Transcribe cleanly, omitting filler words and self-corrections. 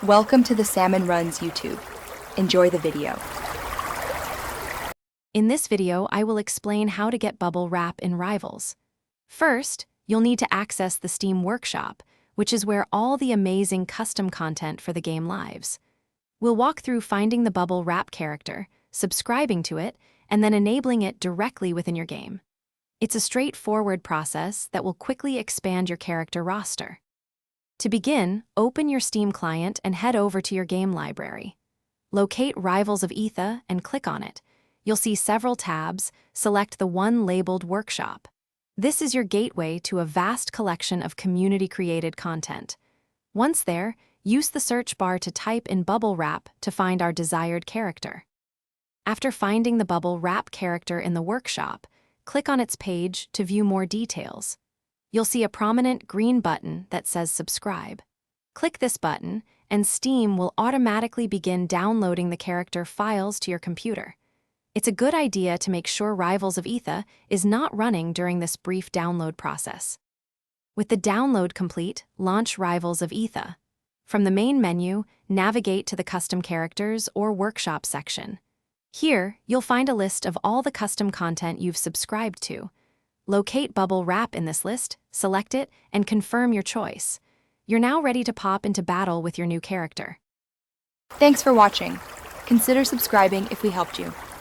Welcome to the Salmon Runs YouTube. Enjoy the video. In this video, I will explain how to get bubble wrap in Rivals. First, you'll need to access the Steam Workshop, which is where all the amazing custom content for the game lives. We'll walk through finding the bubble wrap character, subscribing to it, and then enabling it directly within your game. It's a straightforward process that will quickly expand your character roster. To begin, open your Steam client and head over to your game library. Locate Rivals of Aetha and click on it. You'll see several tabs. Select the one labeled Workshop. This is your gateway to a vast collection of community-created content. Once there, use the search bar to type in Bubble Wrap to find our desired character. After finding the Bubble Wrap character in the workshop, click on its page to view more details. You'll see a prominent green button that says Subscribe. Click this button, and Steam will automatically begin downloading the character files to your computer. It's a good idea to make sure Rivals of Aetha is not running during this brief download process. With the download complete, launch Rivals of Aetha. From the main menu, navigate to the Custom Characters or Workshop section. Here, you'll find a list of all the custom content you've subscribed to. Locate Bubble Wrap in this list, select it, and confirm your choice. You're now ready to pop into battle with your new character. Thanks for watching. Consider subscribing if we helped you.